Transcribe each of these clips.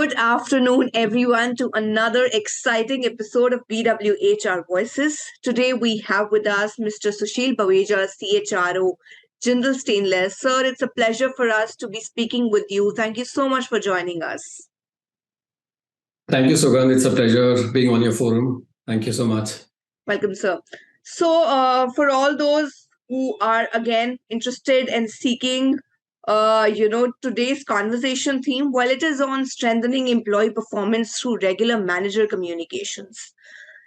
Good afternoon, everyone, to another exciting episode of BWHR Voices. Today we have with us Mr. Sushil Baveja, CHRO, Jindal Stainless. Sir, it's a pleasure for us to be speaking with you. Thank you so much for joining us. Thank you, Sugan. It's a pleasure being on your forum. Thank you so much. Welcome, sir. So, for all those who are again interested and seeking today's conversation theme, well, it is on strengthening employee performance through regular manager communications.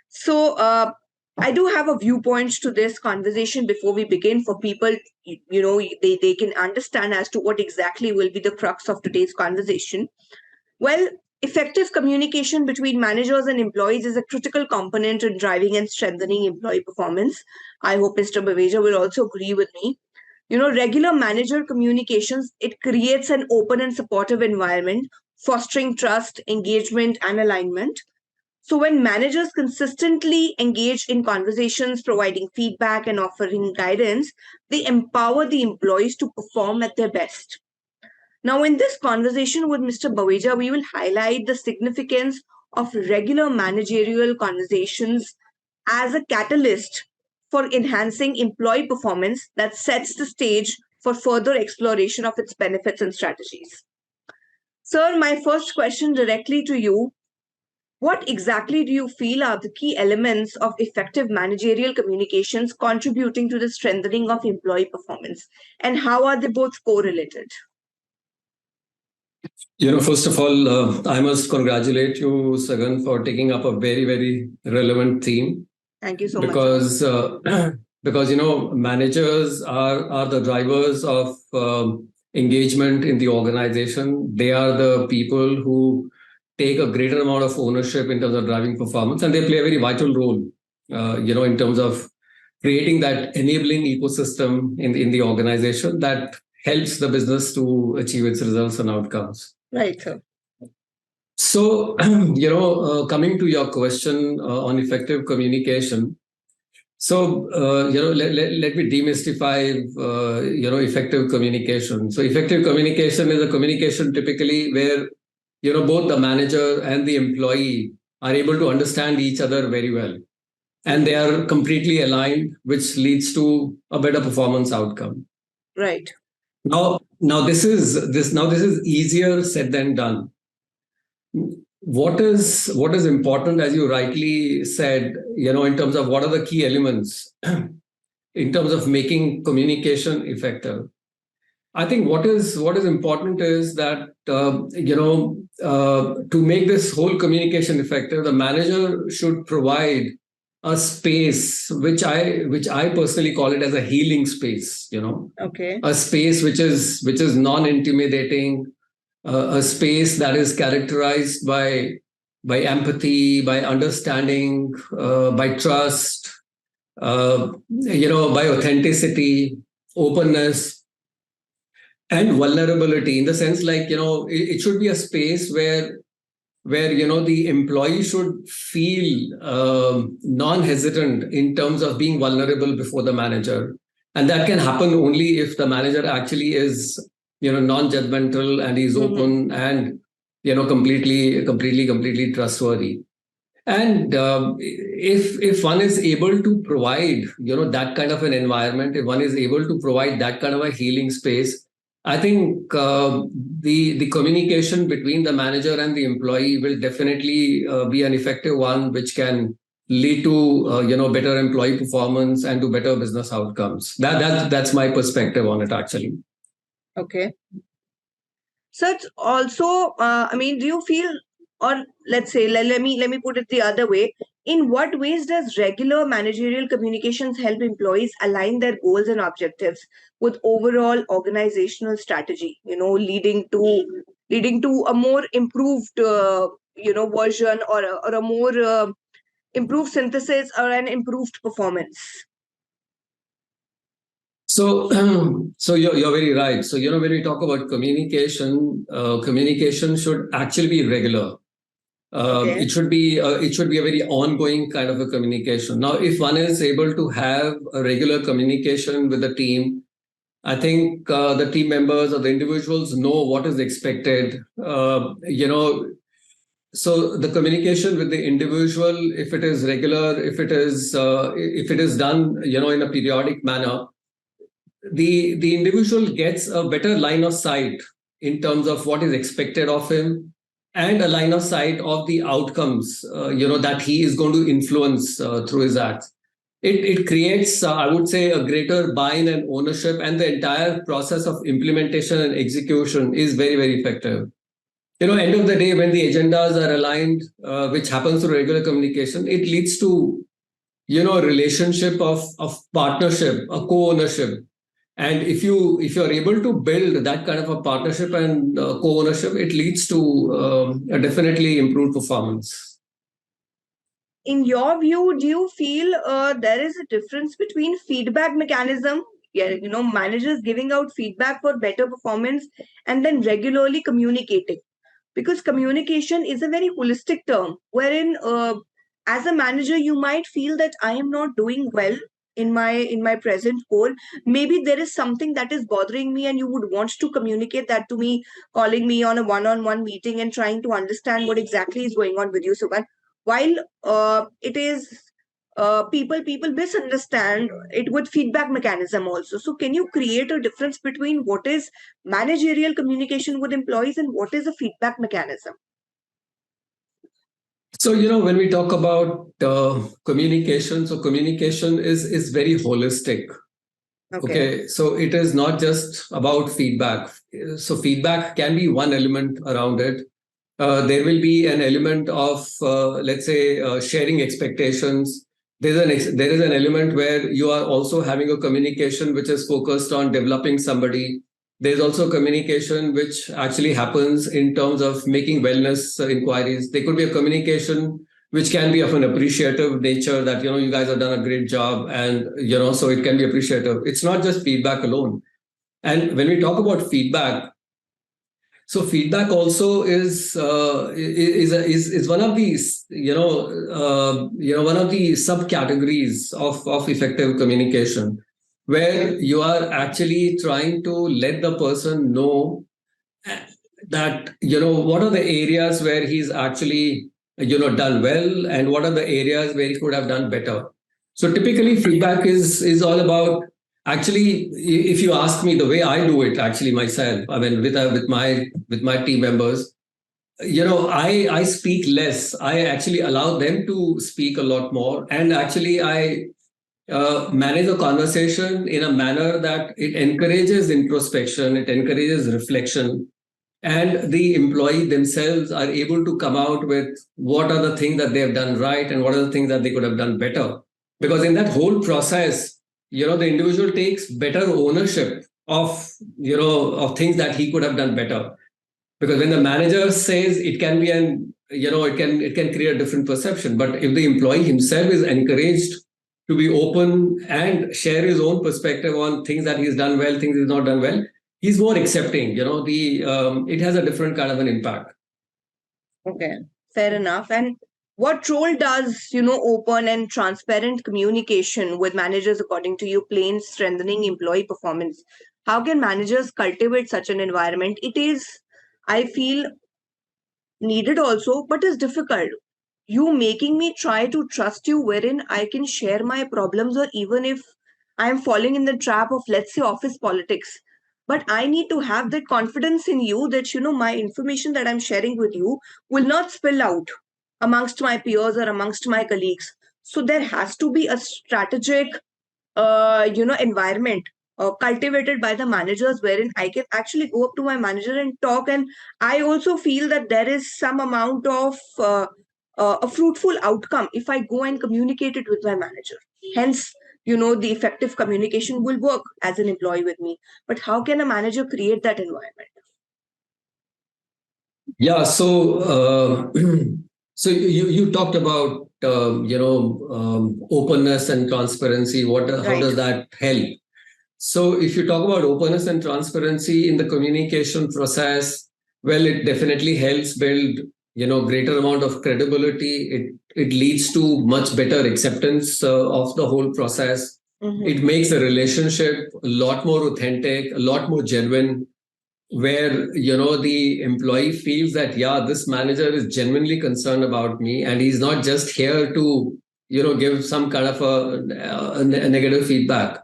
So, I do have a viewpoint to this conversation before we begin for people, they can understand as to what exactly will be the crux of today's conversation. Well, effective communication between managers and employees is a critical component in driving and strengthening employee performance. I hope Mr. Baveja will also agree with me. Regular manager communications, it creates an open and supportive environment, fostering trust, engagement, and alignment. So when managers consistently engage in conversations, providing feedback and offering guidance, they empower the employees to perform at their best. Now, in this conversation with Mr. Baveja, we will highlight the significance of regular managerial conversations as a catalyst for enhancing employee performance that sets the stage for further exploration of its benefits and strategies. Sir, my first question directly to you. What exactly do you feel are the key elements of effective managerial communications contributing to the strengthening of employee performance? And how are they both correlated? First of all, I must congratulate you, Sagan, for taking up a very, very relevant theme. Thank you so much. Because managers are the drivers of engagement in the organization. They are the people who take a greater amount of ownership in terms of driving performance, and they play a very vital role, in terms of creating that enabling ecosystem in the organization that helps the business to achieve its results and outcomes. Right, sir. So, coming to your question on effective communication. So, let me demystify, effective communication. So effective communication is a communication typically where, both the manager and the employee are able to understand each other very well. And they are completely aligned, which leads to a better performance outcome. Right. Now this is easier said than done. What is important, as you rightly said, in terms of what are the key elements in terms of making communication effective. I think what is important is that to make this whole communication effective, the manager should provide a space which I personally call it as a healing space. Okay. A space which is non-intimidating, a space that is characterized by empathy, by understanding, by trust, by authenticity, openness, and vulnerability. In the sense, like, it should be a space where the employee should feel non-hesitant in terms of being vulnerable before the manager. And that can happen only if the manager actually is, non-judgmental and is open and, completely trustworthy. And if one is able to provide, that kind of an environment, if one is able to provide that kind of a healing space, I think the communication between the manager and the employee will definitely be an effective one, which can lead to better employee performance and to better business outcomes. That's my perspective on it, actually. Okay. So it's also, do you feel, or let's say, let me put it the other way. In what ways does regular managerial communications help employees align their goals and objectives with overall organizational strategy? Leading to a more improved, version or a more improved synthesis or an improved performance. So you're very right. So, when we talk about communication, communication should actually be regular. Okay. It should be a very ongoing kind of a communication. Now, if one is able to have a regular communication with the team, I think the team members or the individuals know what is expected. so the communication with the individual, if it is regular, if it is done, in a periodic manner, the individual gets a better line of sight in terms of what is expected of him, and a line of sight of the outcomes, that he is going to influence through his acts. It creates, I would say, a greater buy-in and ownership, and the entire process of implementation and execution is very, very effective. End of the day, when the agendas are aligned, which happens through regular communication, it leads to, a relationship of partnership, a co-ownership. And if you're able to build that kind of a partnership and co-ownership, it leads to a definitely improved performance. In your view, do you feel there is a difference between feedback mechanism, managers giving out feedback for better performance, and then regularly communicating? Because communication is a very holistic term, wherein as a manager you might feel that I am not doing well in my present role. Maybe there is something that is bothering me and you would want to communicate that to me, calling me on a one-on-one meeting and trying to understand what exactly is going on with you. So while it is people misunderstand it with feedback mechanism also. So can you create a difference between what is managerial communication with employees and what is a feedback mechanism? So, when we talk about communication, so communication is very holistic. Okay. So it is not just about feedback. So feedback can be one element around it. There will be an element of, let's say, sharing expectations. There is an element where you are also having a communication which is focused on developing somebody. There's also communication which actually happens in terms of making wellness inquiries. There could be a communication which can be of an appreciative nature, that, you guys have done a great job, and, so it can be appreciative. It's not just feedback alone. And when we talk about feedback, so feedback also is one of these, one of the subcategories of effective communication, where you are actually trying to let the person know that, what are the areas where he's actually, done well, and what are the areas where he could have done better. So typically feedback is all about, actually, if you ask me, the way I do it actually myself, I mean, with my team members, I speak less. I actually allow them to speak a lot more, and actually I manage a conversation in a manner that it encourages introspection, it encourages reflection, and the employee themselves are able to come out with what are the things that they have done right and what are the things that they could have done better. Because in that whole process, the individual takes better ownership of, of things that he could have done better. Because when the manager says, it can be it can create a different perception. But if the employee himself is encouraged to be open and share his own perspective on things that he's done well, things he's not done well, he's more accepting. It has a different kind of an impact. Okay, fair enough. And what role does, open and transparent communication with managers, according to you, play in strengthening employee performance? How can managers cultivate such an environment? It is, I feel, needed also, but is difficult. You making me try to trust you, wherein I can share my problems, or even if I am falling in the trap of, let's say, office politics. But I need to have that confidence in you that, my information that I'm sharing with you will not spill out amongst my peers or amongst my colleagues. So there has to be a strategic, environment cultivated by the managers, wherein I can actually go up to my manager and talk. And I also feel that there is some amount of a fruitful outcome if I go and communicate it with my manager. Hence, the effective communication will work as an employee with me. But how can a manager create that environment? Yeah. So, so you talked about, openness and transparency. How does that help? So if you talk about openness and transparency in the communication process, well, it definitely helps build, greater amount of credibility. It leads to much better acceptance of the whole process. Mm-hmm. It makes the relationship a lot more authentic, a lot more genuine. where, the employee feels that, yeah, this manager is genuinely concerned about me, and he's not just here to, give some kind of a negative feedback.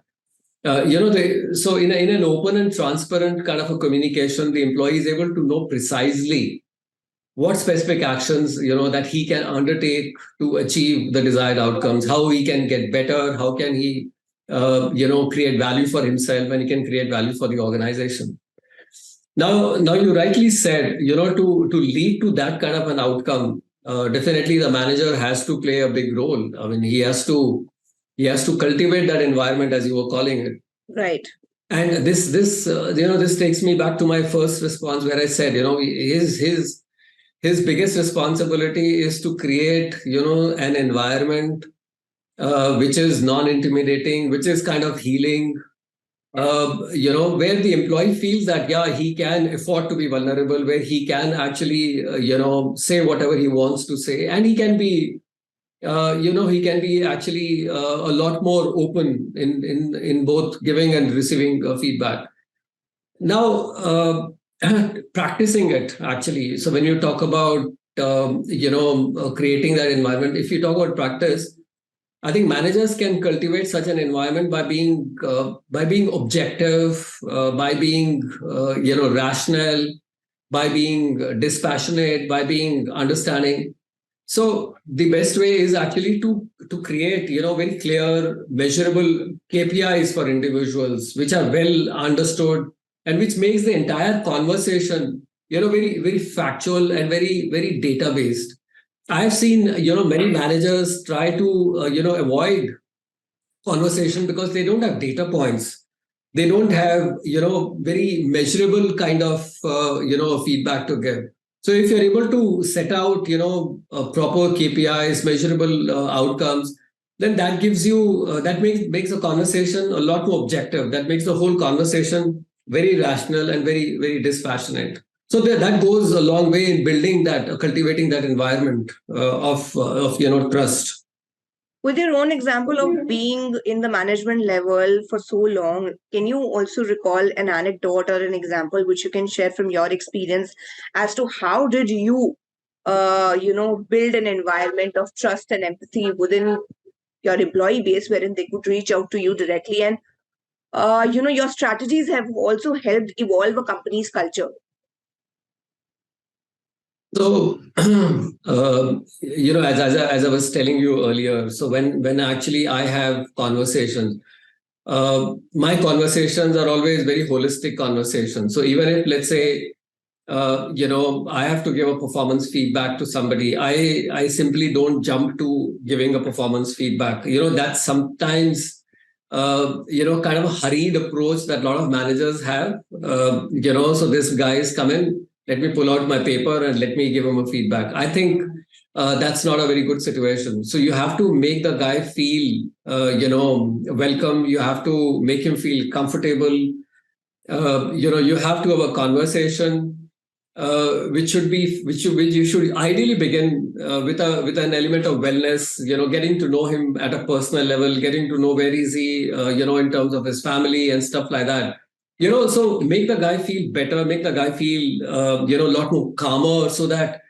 So in an open and transparent kind of a communication, the employee is able to know precisely what specific actions, that he can undertake to achieve the desired outcomes, how he can get better, how can he, create value for himself, and he can create value for the organization. Now you rightly said, to lead to that kind of an outcome, definitely the manager has to play a big role. I mean, he has to cultivate that environment, as you were calling it. Right. And this takes me back to my first response, where I said, his biggest responsibility is to create, an environment which is non-intimidating, which is kind of healing, where the employee feels that, yeah, he can afford to be vulnerable, where he can actually, say whatever he wants to say, and he can be actually a lot more open in both giving and receiving feedback. Now, practicing it actually. So when you talk about creating that environment, if you talk about practice, I think managers can cultivate such an environment by being objective, by being rational, by being dispassionate, by being understanding. So the best way is actually to create very clear, measurable KPIs for individuals, which are well understood, and which makes the entire conversation very very factual and very very data based. I've seen many managers try to avoid conversation because they don't have data points. They don't have very measurable kind of feedback to give. So if you're able to set out proper KPIs, measurable outcomes, then that gives you that makes the conversation a lot more objective. That makes the whole conversation very rational and very very dispassionate. So that goes a long way in building that, cultivating that environment of trust. With your own example of being in the management level for so long, can you also recall an anecdote or an example which you can share from your experience as to how did you, build an environment of trust and empathy within your employee base wherein they could reach out to you directly, and your strategies have also helped evolve a company's culture. So, as I was telling you earlier, so when actually I have conversations, my conversations are always very holistic conversations. So even if, let's say, I have to give a performance feedback to somebody, I simply don't jump to giving a performance feedback. That's sometimes kind of a hurried approach that a lot of managers have. So this guy's come in, let me pull out my paper and let me give him a feedback. I think that's not a very good situation. So you have to make the guy feel, welcome. You have to make him feel comfortable. You have to have a conversation, which you should ideally begin with an element of wellness. Getting to know him at a personal level, getting to know where is he, in terms of his family and stuff like that. So make the guy feel better, make the guy feel a lot more calmer, so that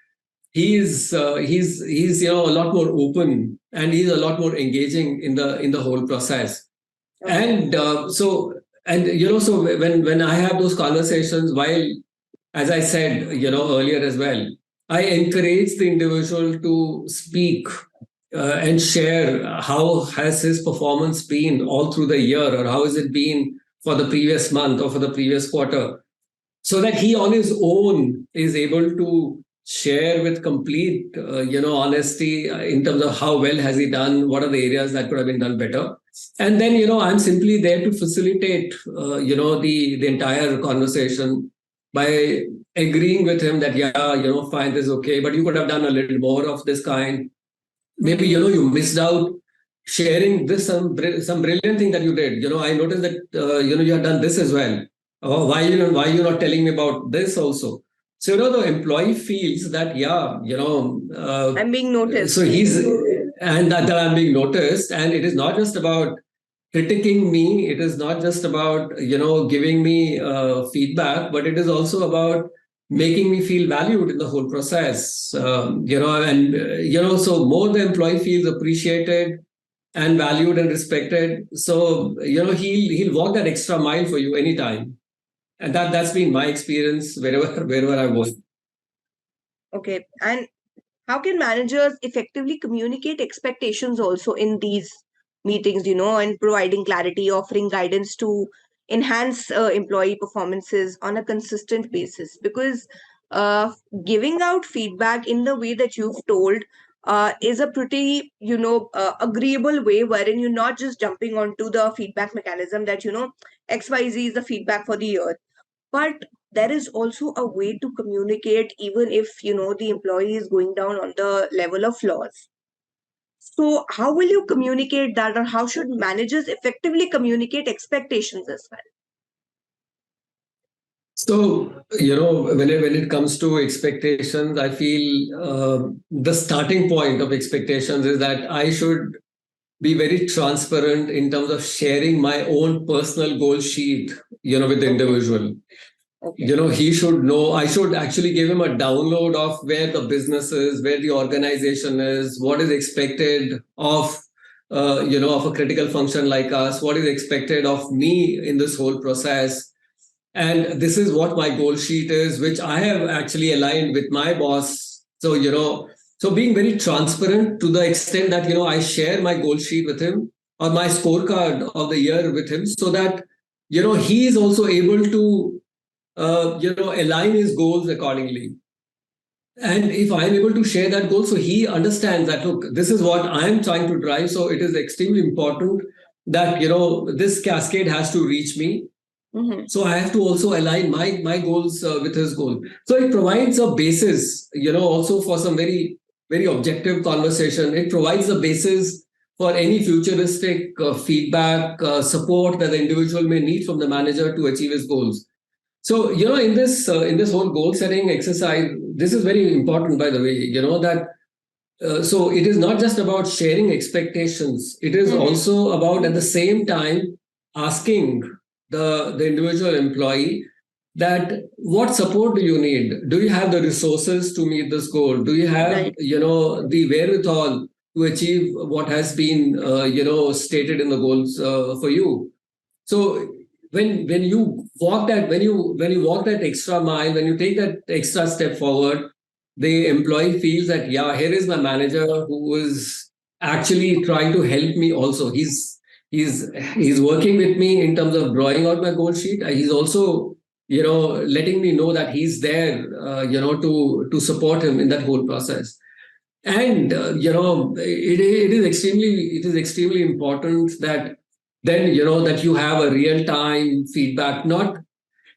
he's a lot more open, and he's a lot more engaging in the whole process. And so when I have those conversations, while, as I said earlier as well, I encourage the individual to speak and share how has his performance been all through the year, or how has it been for the previous month or for the previous quarter, so that he on his own is able to share with complete honesty in terms of how well has he done, what are the areas that could have been done better. And then I'm simply there to facilitate the entire conversation by agreeing with him that, yeah, fine, this is okay, but you could have done a little more of this kind. Maybe you missed out sharing this some brilliant thing that you did. I noticed that you have done this as well. Why you not telling me about this also? So the employee feels that, yeah, I'm being noticed. So and that I'm being noticed, and it is not just about critiquing me. It is not just about giving me feedback, but it is also about making me feel valued in the whole process. So more the employee feels appreciated and valued and respected. So he'll walk that extra mile for you anytime, and that's been my experience wherever I was. Okay. And how can managers effectively communicate expectations also in these meetings, and providing clarity, offering guidance to enhance employee performances on a consistent basis? Because uh, giving out feedback in the way that you've told is a pretty, agreeable way wherein you're not just jumping onto the feedback mechanism that, XYZ is the feedback for the year, but there is also a way to communicate even if the employee is going down on the level of flaws. So how will you communicate that, or how should managers effectively communicate expectations as well? So, when it comes to expectations, I feel the starting point of expectations is that I should be very transparent in terms of sharing my own personal goal sheet, with the Okay. individual. Okay. He should know, I should actually give him a download of where the business is, where the organization is, what is expected of a critical function like us, what is expected of me in this whole process. And this is what my goal sheet is, which I have actually aligned with my boss. So, so being very transparent to the extent that, I share my goal sheet with him or my scorecard of the year with him, so that, he is also able to align his goals accordingly. And if I'm able to share that goal, so he understands that, look, this is what I'm trying to drive. So it is extremely important that, this cascade has to reach me. Mm-hmm. So I have to also align my goals with his goal. So it provides a basis, also for some very, very objective conversation. It provides a basis for any futuristic feedback, support that the individual may need from the manager to achieve his goals. So, in this whole goal setting exercise, this is very important, by the way, that so it is not just about sharing expectations. It is Mm-hmm. also about at the same time asking the individual employee that what support do you need? Do you have the resources to meet this goal? Do you have Right. the wherewithal to achieve what has been stated in the goals for you? So when you walk that when you walk that extra mile, when you take that extra step forward, the employee feels that, yeah, here is my manager who is actually trying to help me. Also, he's working with me in terms of drawing out my goal sheet. He's also letting me know that he's there to support him in that whole process. And it is extremely important that then that you have a real time feedback. Not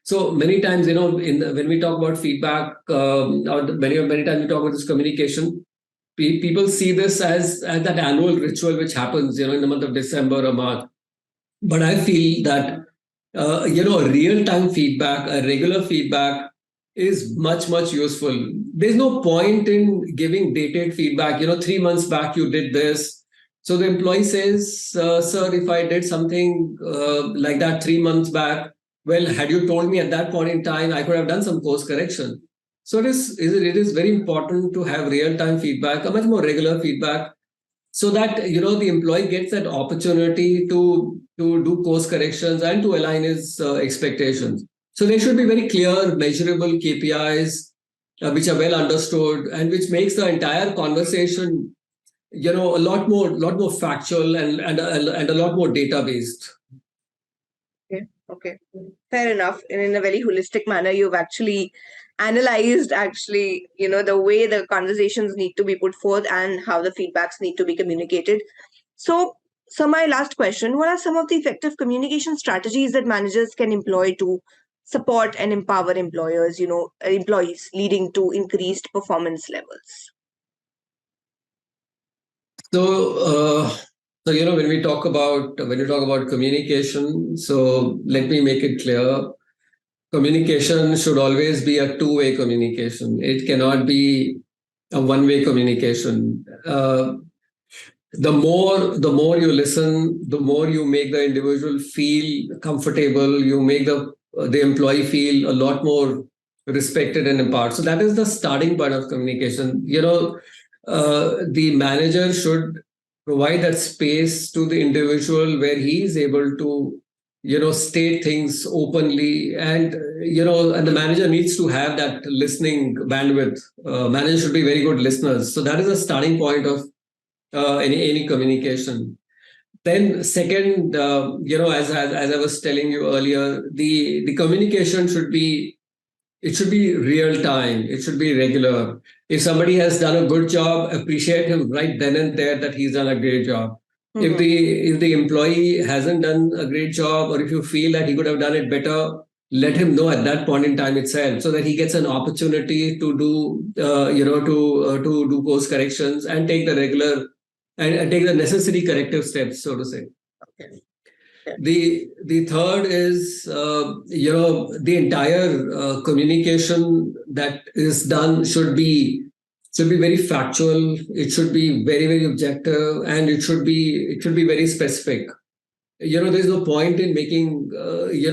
so many times, when we talk about feedback, or many times we talk about this communication, people see this as that annual ritual which happens in the month of December or March. But I feel that real time feedback, a regular feedback, is much useful. There's no point in giving dated feedback. 3 months back you did this. So the employee says, sir, if I did something like that 3 months back, well, had you told me at that point in time, I could have done some course correction. So it is very important to have real time feedback, a much more regular feedback, so that the employee gets that opportunity to do course corrections and to align his expectations. So there should be very clear measurable KPIs which are well understood, and which makes the entire conversation a lot more factual, and a lot more data based. Okay. Okay. Fair enough. And in a very holistic manner, you've actually analyzed the way the conversations need to be put forth and how the feedbacks need to be communicated. So, so my last question, what are some of the effective communication strategies that managers can employ to support and empower employees, leading to increased performance levels? So, when you talk about communication, so let me make it clear. Communication should always be a two-way communication. It cannot be a one-way communication. the more you listen, the more you make the individual feel comfortable. You make the employee feel a lot more respected and empowered. So that is the starting point of communication. The manager should provide that space to the individual where he is able to state things openly, and the manager needs to have that listening bandwidth. Managers should be very good listeners. So that is a starting point of any communication. Then second, as I was telling you earlier, the communication should be real time. It should be regular. If somebody has done a good job, appreciate him right then and there that he's done a great job. If the employee hasn't done a great job, or if you feel that he could have done it better, let him know at that point in time itself, so that he gets an opportunity to do to do course corrections and take the regular and take the necessary corrective steps, so to say. Okay. The third is the entire communication that is done should be very factual. It should be very, very objective, and it should be very specific. There's no point in making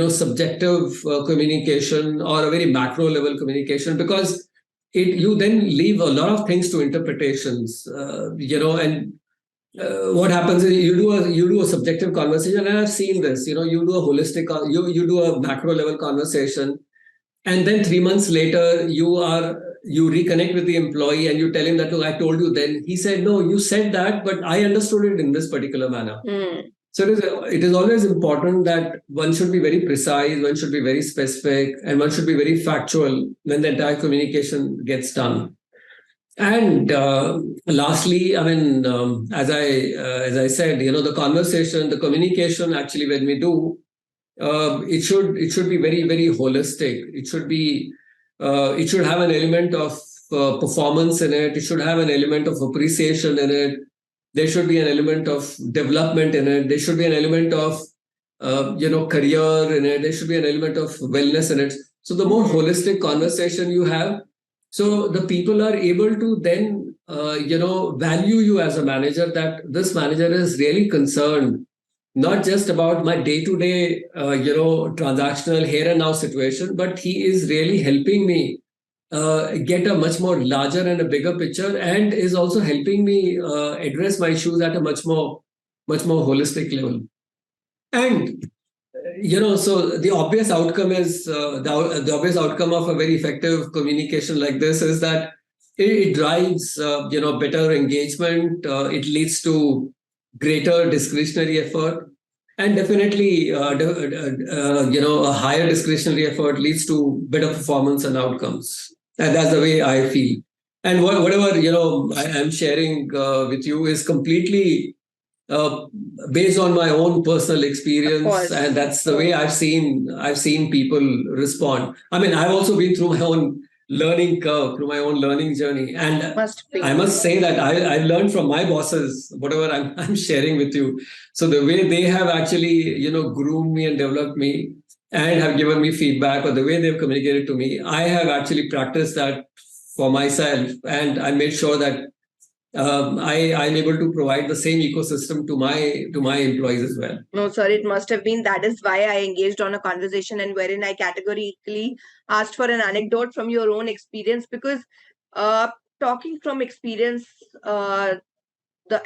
subjective communication or a very macro level communication, because you then leave a lot of things to interpretations. And what happens is you do a subjective conversation, and I've seen this. You do a holistic, you do a macro level conversation, and then 3 months later you reconnect with the employee and you tell him that, look, I told you then. He said, no, you said that, but I understood it in this particular manner. So it is always important that one should be very precise, one should be very specific, and one should be very factual when the entire communication gets done. And lastly, I mean, as I said, the conversation, the communication, actually, when we do, it should be very, very holistic. It should have an element of performance in it. It should have an element of appreciation in it. There should be an element of development in it. There should be an element of career in it. There should be an element of wellness in it. So the more holistic conversation you have, so the people are able to then value you as a manager, that this manager is really concerned not just about my day-to-day transactional here and now situation, but he is really helping me get a much more larger and a bigger picture, and is also helping me address my issues at a much more holistic level. And so the obvious outcome is the obvious outcome of a very effective communication like this is that it drives better engagement. It leads to greater discretionary effort, and definitely a higher discretionary effort leads to better performance and outcomes. And that's the way I feel. And whatever I am sharing with you is completely based on my own personal experience, and that's the way I've seen people respond. I mean, I've also been through my own learning curve, through my own learning journey, and I must say that I've learned from my bosses whatever I'm sharing with you. So the way they have actually groomed me and developed me and have given me feedback, or the way they've communicated to me, I have actually practiced that for myself, and I made sure that I'm able to provide the same ecosystem to my employees as well. No, sir, it must have been. That is why I engaged on a conversation, and wherein I categorically asked for an anecdote from your own experience, because talking from experience, the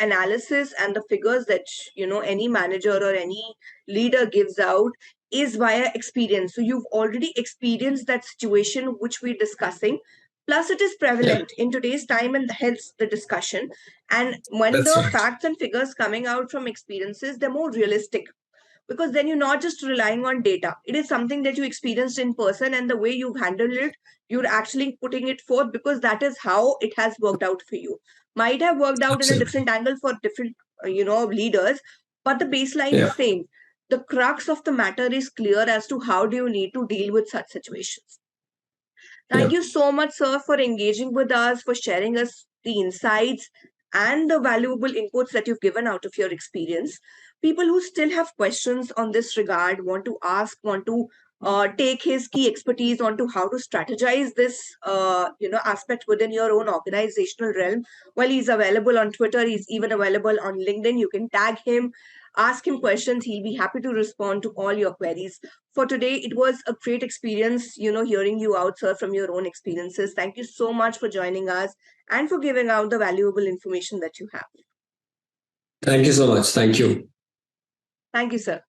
analysis and the figures that any manager or any leader gives out is via experience. So you've already experienced that situation which we're discussing. Plus, it is prevalent in today's time, and hence the discussion. And when That's the right. facts and figures coming out from experiences, they're more realistic, because then you're not just relying on data. It is something that you experienced in person, and the way you've handled it, you're actually putting it forth, because that is how it has worked out for you. Might have worked out in a different angle for different leaders, but the baseline is same. The crux of the matter is clear as to how do you need to deal with such situations. Thank you so much, sir, for engaging with us, for sharing us the insights and the valuable inputs that you've given out of your experience. People who still have questions on this regard, want to ask, want to take his key expertise onto how to strategize this aspect within your own organizational realm. Well, he's available on Twitter, he's even available on LinkedIn. You can tag him, ask him questions, he'll be happy to respond to all your queries. For today, it was a great experience, hearing you out, sir, from your own experiences. Thank you so much for joining us and for giving out the valuable information that you have. Thank you so much. Thank you. Thank you, sir.